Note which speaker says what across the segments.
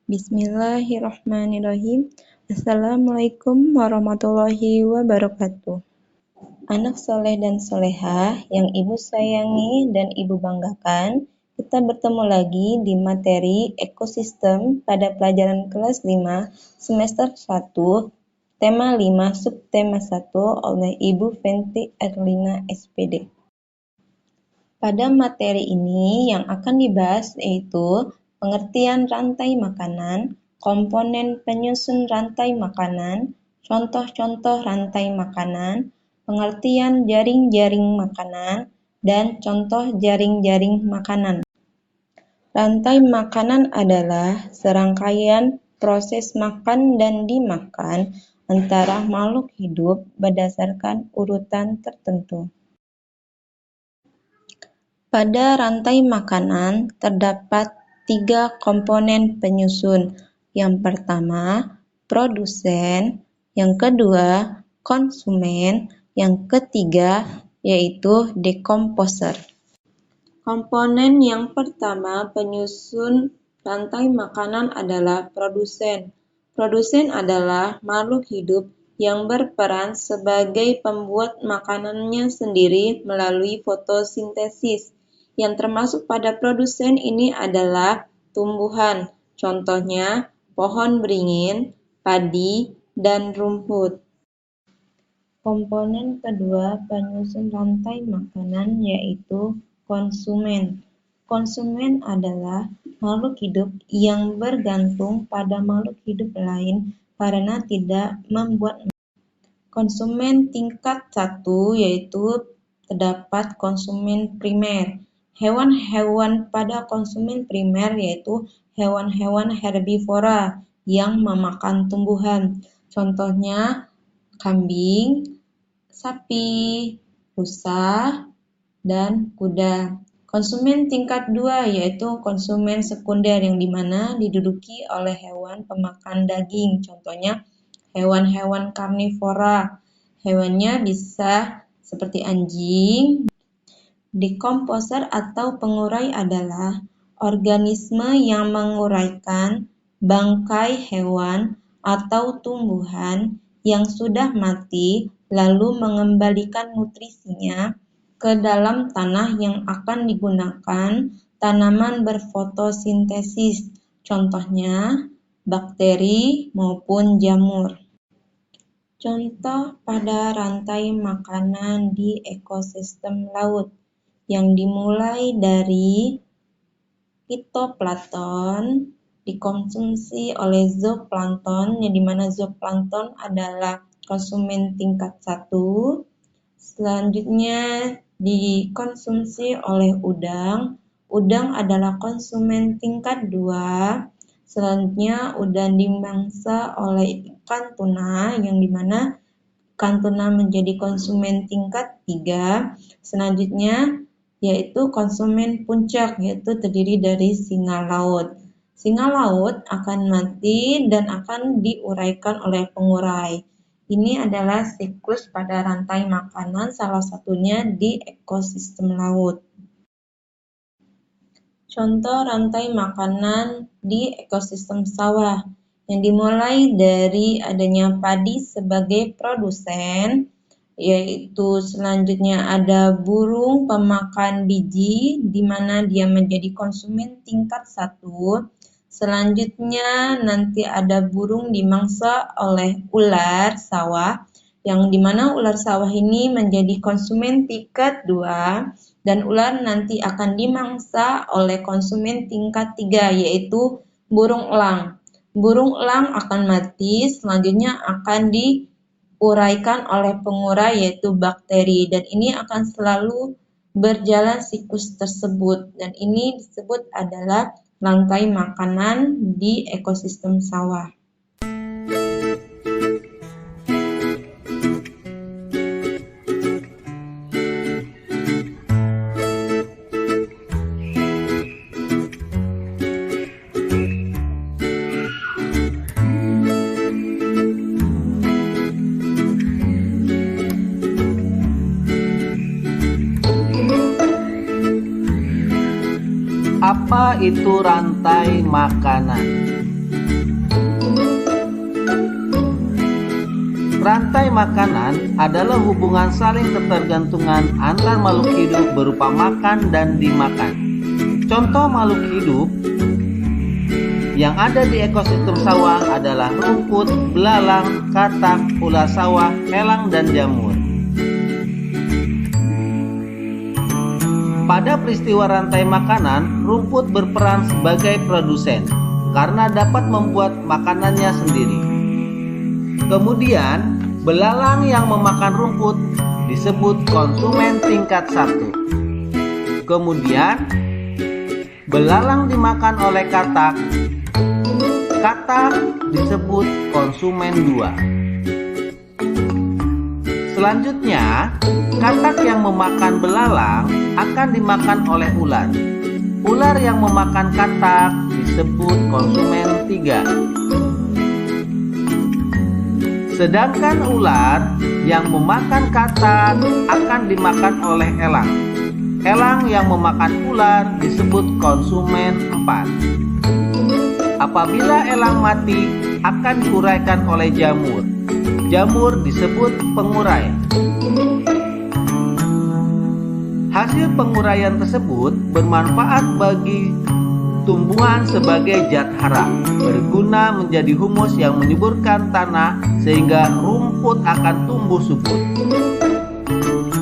Speaker 1: Bismillahirrahmanirrahim. Assalamualaikum warahmatullahi wabarakatuh. Anak soleh dan solehah yang ibu sayangi dan ibu banggakan, kita bertemu lagi di materi ekosistem pada pelajaran kelas 5 semester 1, tema 5 subtema 1 oleh Ibu Fenty Erlina SPD. Pada materi ini yang akan dibahas yaitu pengertian rantai makanan, komponen penyusun rantai makanan, contoh-contoh rantai makanan, pengertian jaring-jaring makanan, dan contoh jaring-jaring makanan. Rantai makanan adalah serangkaian proses makan dan dimakan antara makhluk hidup berdasarkan urutan tertentu. Pada rantai makanan terdapat 3 komponen penyusun. Yang pertama, produsen, yang kedua, konsumen, yang ketiga, yaitu dekomposer. Komponen yang pertama penyusun rantai makanan adalah produsen. Produsen adalah makhluk hidup yang berperan sebagai pembuat makanannya sendiri melalui fotosintesis. Yang termasuk pada produsen ini adalah tumbuhan, contohnya pohon beringin, padi, dan rumput. Komponen kedua penyusun rantai makanan yaitu konsumen. Konsumen adalah makhluk hidup yang bergantung pada makhluk hidup lain karena tidak membuat. Konsumen tingkat 1 yaitu terdapat konsumen primer. Hewan-hewan pada konsumen primer yaitu hewan-hewan herbivora yang memakan tumbuhan. Contohnya kambing, sapi, rusa, dan kuda. Konsumen tingkat 2 yaitu konsumen sekunder yang dimana diduduki oleh hewan pemakan daging. Contohnya hewan-hewan karnivora. Hewannya bisa seperti anjing. Dekomposer atau pengurai adalah organisme yang menguraikan bangkai hewan atau tumbuhan yang sudah mati lalu mengembalikan nutrisinya ke dalam tanah yang akan digunakan tanaman berfotosintesis, contohnya bakteri maupun jamur. Contoh pada rantai makanan di ekosistem laut yang dimulai dari fitoplankton dikonsumsi oleh zooplankton yang dimana zooplankton adalah konsumen tingkat 1. Selanjutnya dikonsumsi oleh udang. Udang adalah konsumen tingkat 2. Selanjutnya udang dimangsa oleh ikan tuna yang dimana ikan tuna menjadi konsumen tingkat 3. Selanjutnya yaitu konsumen puncak yaitu terdiri dari singa laut. Singa laut akan mati dan akan diuraikan oleh pengurai. Ini adalah siklus pada rantai makanan salah satunya di ekosistem laut. Contoh rantai makanan di ekosistem sawah yang dimulai dari adanya padi sebagai produsen, yaitu selanjutnya ada burung pemakan biji di mana dia menjadi konsumen tingkat 1. Selanjutnya nanti ada burung dimangsa oleh ular sawah yang dimana ular sawah ini menjadi konsumen tingkat 2 dan ular nanti akan dimangsa oleh konsumen tingkat 3 yaitu burung elang. Burung elang akan mati, selanjutnya akan diuraikan oleh pengurai yaitu bakteri dan ini akan selalu berjalan siklus tersebut dan ini disebut adalah rantai makanan di ekosistem sawah.
Speaker 2: Apa itu rantai makanan? Rantai makanan adalah hubungan saling ketergantungan antar makhluk hidup berupa makan dan dimakan. Contoh makhluk hidup yang ada di ekosistem sawah adalah rumput, belalang, katak, ular sawah, elang, dan jamur. Pada peristiwa rantai makanan, rumput berperan sebagai produsen karena dapat membuat makanannya sendiri. Kemudian, belalang yang memakan rumput disebut konsumen tingkat 1. Kemudian, belalang dimakan oleh katak. Katak disebut konsumen 2. Selanjutnya, katak yang memakan belalang akan dimakan oleh ular. Ular yang memakan katak disebut konsumen 3. Sedangkan ular yang memakan katak akan dimakan oleh elang. Elang yang memakan ular disebut konsumen 4. Apabila elang mati, akan diuraikan oleh jamur. Jamur disebut pengurai. Hasil penguraian tersebut bermanfaat bagi tumbuhan sebagai zat hara, berguna menjadi humus yang menyuburkan tanah sehingga rumput akan tumbuh subur.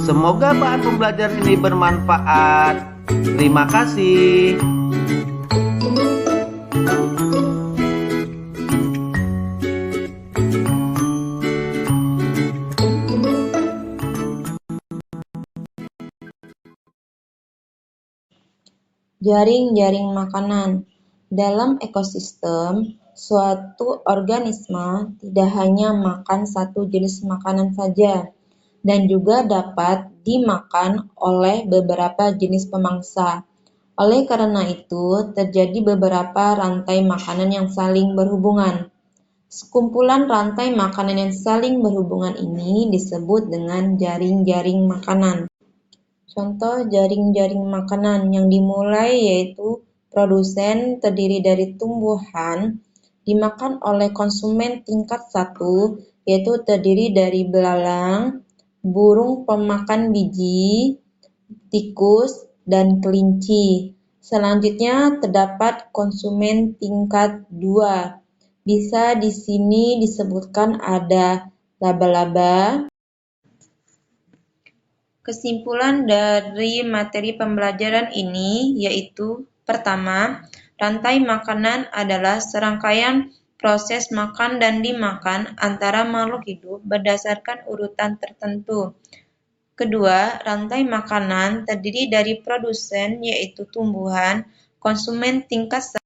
Speaker 2: Semoga bahan pembelajaran ini bermanfaat. Terima kasih.
Speaker 1: Jaring-jaring makanan. Dalam ekosistem, suatu organisme tidak hanya makan satu jenis makanan saja, dan juga dapat dimakan oleh beberapa jenis pemangsa. Oleh karena itu, terjadi beberapa rantai makanan yang saling berhubungan. Sekumpulan rantai makanan yang saling berhubungan ini disebut dengan jaring-jaring makanan. Contoh jaring-jaring makanan yang dimulai yaitu produsen terdiri dari tumbuhan dimakan oleh konsumen tingkat 1 yaitu terdiri dari belalang, burung pemakan biji, tikus, dan kelinci. Selanjutnya terdapat konsumen tingkat 2. Bisa di sini disebutkan ada laba-laba. Kesimpulan dari materi pembelajaran ini yaitu pertama, rantai makanan adalah serangkaian proses makan dan dimakan antara makhluk hidup berdasarkan urutan tertentu. Kedua, rantai makanan terdiri dari produsen yaitu tumbuhan, konsumen tingkat 1.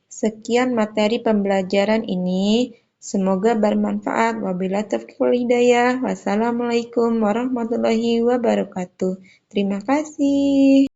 Speaker 1: Sekian materi pembelajaran ini. Semoga bermanfaat. Wabillahi taufiq wal hidayah. Wassalamualaikum warahmatullahi wabarakatuh. Terima kasih.